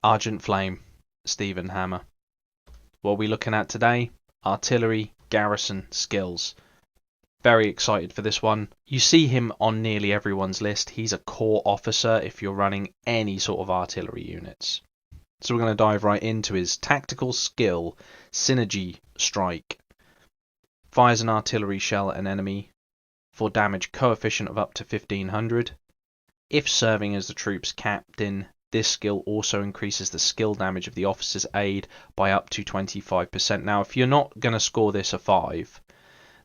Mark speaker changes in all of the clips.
Speaker 1: Argent Flame, Stephen Hammer. What are we looking at today? Artillery Garrison skills. Very excited for this one. You see him on nearly everyone's list. He's a core officer if you're running any sort of artillery units. So we're going to dive right into his tactical skill, Synergy Strike. Fires an artillery shell at an enemy for damage coefficient of up to 1500. If serving as the troop's captain, this skill also increases the skill damage of the officer's aid by up to 25%. Now, if you're not going to score this a 5,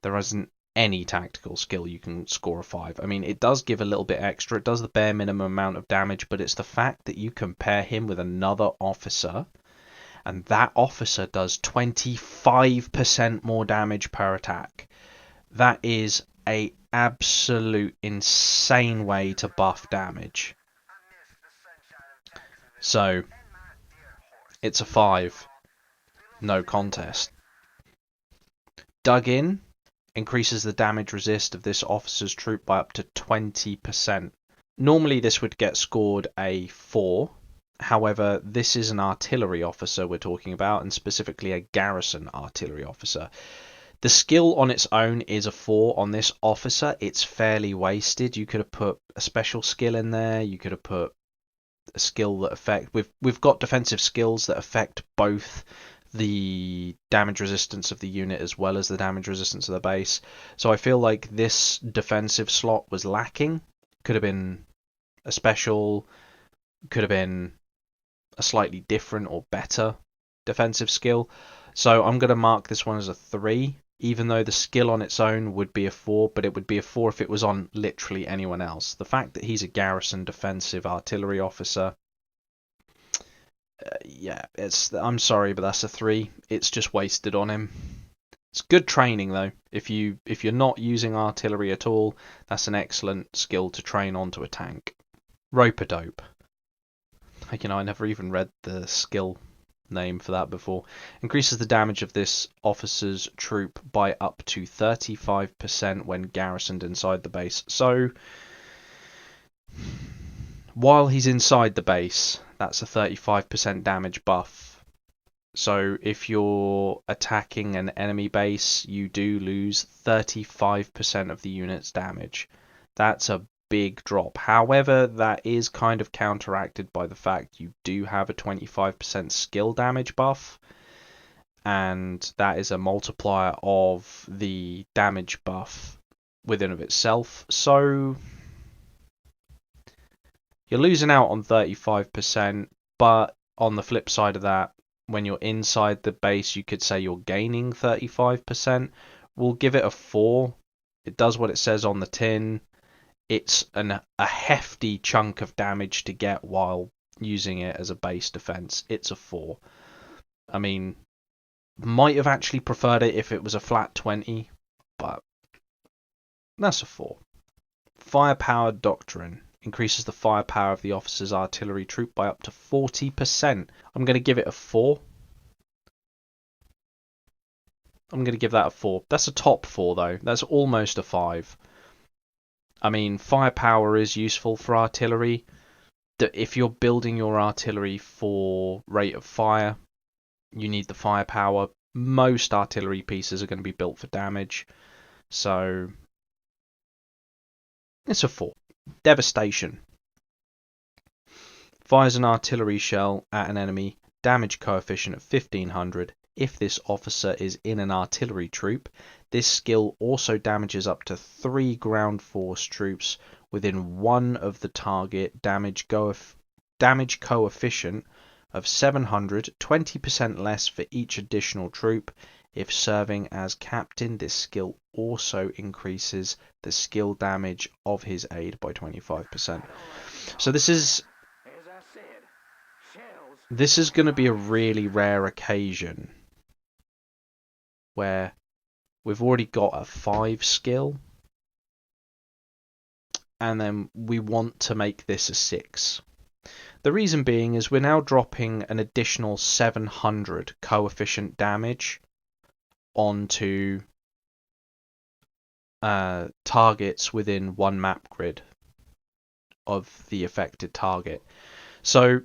Speaker 1: there isn't any tactical skill you can score a 5. I mean, it does give a little bit extra. It does the bare minimum amount of damage, but it's the fact that you compare him with another officer, and that officer does 25% more damage per attack. That is a absolute insane way to buff damage. So it's a 5, no contest. Dug in increases the damage resist of this officer's troop by up to 20%. Normally this would get scored a 4. However, this is an artillery officer we're talking about, and specifically a garrison artillery officer. The skill on its own is a 4 on this officer. It's fairly wasted. You could have put a special skill in there. You could have put a skill that affect. We've got defensive skills that affect both the damage resistance of the unit as well as the damage resistance of the base. So I feel like this defensive slot was lacking. Could have been a special. Could have been a slightly different or better defensive skill. So I'm going to mark this one as a 3. Even though the skill on its own would be a 4, but it would be a 4 if it was on literally anyone else. The fact that he's a garrison defensive artillery officer, yeah, I'm sorry, but that's a 3. It's just wasted on him. It's good training though. If you're not using artillery at all, that's an excellent skill to train onto a tank. Rope-a-dope. I never even read the skill name for that before. Increases the damage of this officer's troop by up to 35% when garrisoned inside the base. So while he's inside the base, that's a 35% damage buff. So if you're attacking an enemy base, you do lose 35% of the unit's damage. That's a big drop. However, that is kind of counteracted by the fact you do have a 25% skill damage buff, and that is a multiplier of the damage buff within of itself. So you're losing out on 35%, but on the flip side of that, when you're inside the base, you could say you're gaining 35%. We'll give it a 4. It does what it says on the tin. It's a hefty chunk of damage to get while using it as a base defense. It's a 4. I mean, might have actually preferred it if it was a flat 20, but that's a 4. Firepower Doctrine increases the firepower of the officer's artillery troop by up to 40%. I'm going to give it a 4. I'm going to give that a 4. That's a top 4 though. That's almost a 5. I mean, firepower is useful for artillery. If you're building your artillery for rate of fire, you need the firepower. Most artillery pieces are going to be built for damage. So, it's a 4. Devastation. Fires an artillery shell at an enemy. Damage coefficient of 1500. If this officer is in an artillery troop, this skill also damages up to 3 ground force troops within 1 of the target damage coefficient of 700, 20% less for each additional troop. If serving as captain, this skill also increases the skill damage of his aid by 25%. So this is going to be a really rare occasion where we've already got a 5 skill, and then we want to make this a 6. The reason being is we're now dropping an additional 700 coefficient damage onto targets within 1 map grid. of the affected target. So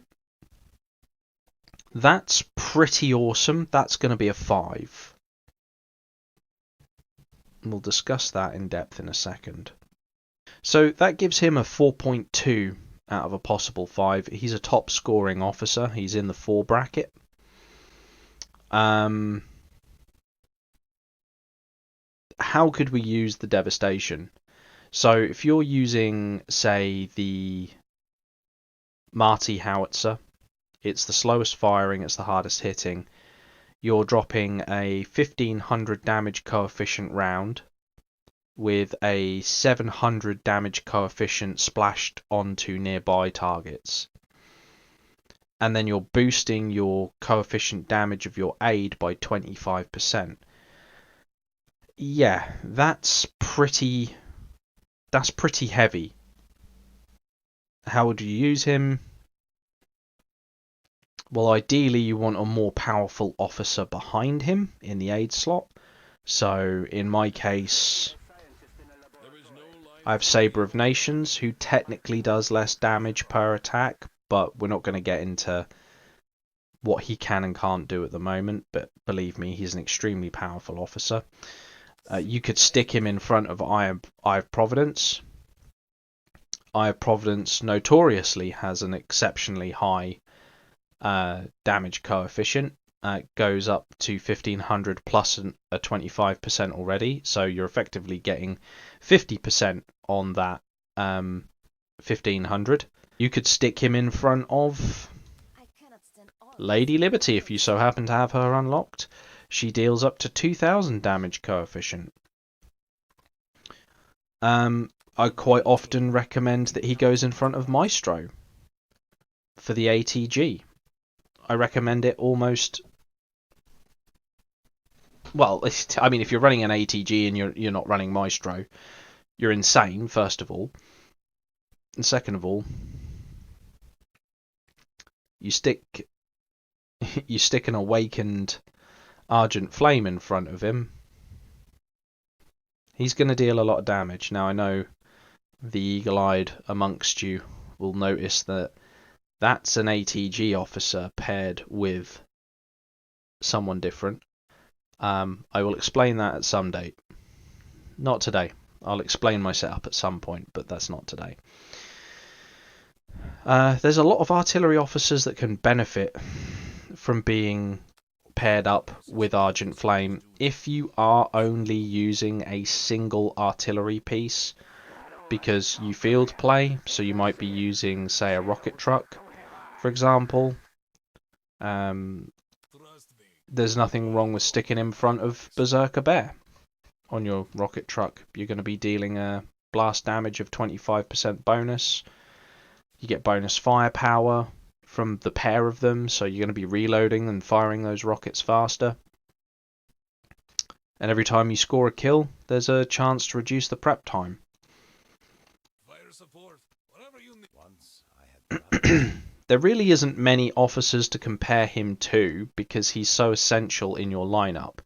Speaker 1: that's pretty awesome. That's going to be a 5. We'll discuss that in depth in a second. So that gives him a 4.2 out of a possible 5. He's a top scoring officer. He's in the 4 bracket. How could we use the devastation? So if you're using, say, the Marty howitzer, it's the slowest firing, it's the hardest hitting. You're dropping a 1500 damage coefficient round with a 700 damage coefficient splashed onto nearby targets. And then you're boosting your coefficient damage of your aid by 25%. Yeah, that's pretty heavy. How would you use him? Well, ideally you want a more powerful officer behind him in the aid slot. So in my case, I have Saber of Nations, who technically does less damage per attack, but we're not going to get into what he can and can't do at the moment. But believe me, he's an extremely powerful officer. You could stick him in front of Eye of Providence. Eye of Providence notoriously has an exceptionally high damage coefficient. Goes up to 1500 plus a 25% already, so you're effectively getting 50% on that 1500. You could stick him in front of Lady Liberty if you so happen to have her unlocked. She deals up to 2000 damage coefficient. I quite often recommend that he goes in front of Maestro for the ATG. I recommend it almost. Well, I mean, if you're running an ATG and you're not running Maestro, you're insane, first of all. And second of all, you stick an awakened Argent Flame in front of him, he's going to deal a lot of damage. Now, I know the eagle-eyed amongst you will notice that that's an ATG officer paired with someone different. I will explain that at some date. Not today. I'll explain my setup at some point, but that's not today. There's a lot of artillery officers that can benefit from being paired up with Argent Flame. If you are only using a single artillery piece because you field play, so you might be using, say, a rocket truck, for example, there's nothing wrong with sticking in front of Berserker Bear on your rocket truck. You're going to be dealing a blast damage of 25% bonus. You get bonus firepower from the pair of them, so you're going to be reloading and firing those rockets faster. And every time you score a kill, there's a chance to reduce the prep time. There really isn't many officers to compare him to because he's so essential in your lineup.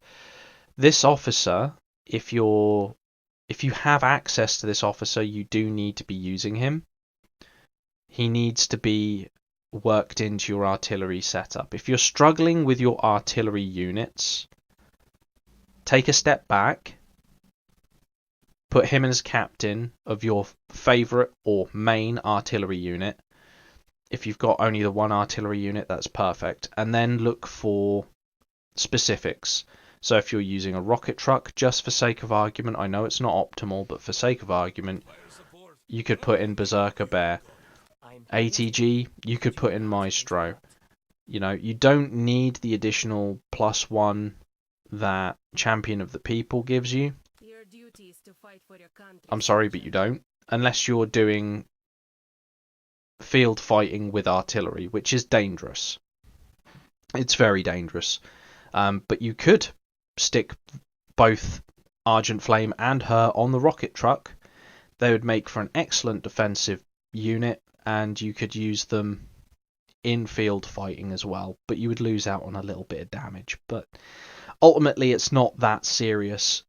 Speaker 1: This officer, if you have access to this officer, you do need to be using him. He needs to be worked into your artillery setup. If you're struggling with your artillery units, take a step back, put him as captain of your favourite or main artillery unit. If you've got only the one artillery unit, that's perfect. And then look for specifics. So if you're using a rocket truck, just for sake of argument, I know it's not optimal, but for sake of argument, you could put in Berserker Bear. ATG, you could put in Maestro. You know, you don't need the additional +1 that Champion of the People gives you. I'm sorry, but you don't. Unless you're doing field fighting with artillery, which is dangerous. It's very dangerous. But you could stick both Argent Flame and her on the rocket truck. They would make for an excellent defensive unit, and you could use them in field fighting as well, but you would lose out on a little bit of damage. But ultimately, it's not that serious.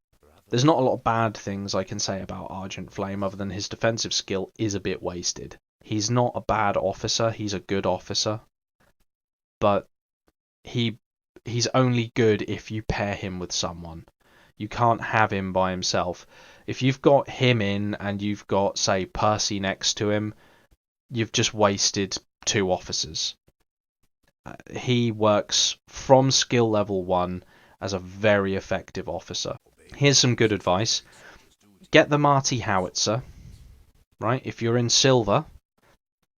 Speaker 1: There's not a lot of bad things I can say about Argent Flame other than his defensive skill is a bit wasted. He's not a bad officer, he's a good officer. But he's only good if you pair him with someone. You can't have him by himself. If you've got him in and you've got, say, Percy next to him, you've just wasted 2 officers. He works from skill level 1 as a very effective officer. Here's some good advice. Get the Marty Howitzer, right? If you're in silver,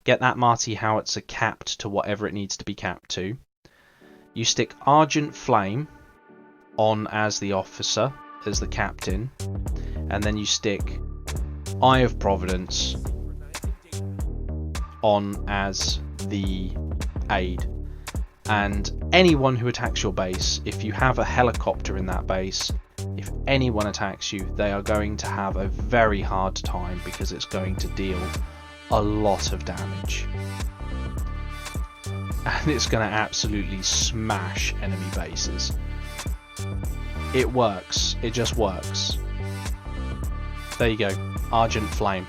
Speaker 1: get that Marty Howitzer capped to whatever it needs to be capped to. You stick Argent Flame on as the officer, as the captain, and then you stick Eye of Providence on as the aide. And anyone who attacks your base, if you have a helicopter in that base, if anyone attacks you, they are going to have a very hard time because it's going to deal a lot of damage. And it's going to absolutely smash enemy bases. It works. It just works. There you go. Argent Flame.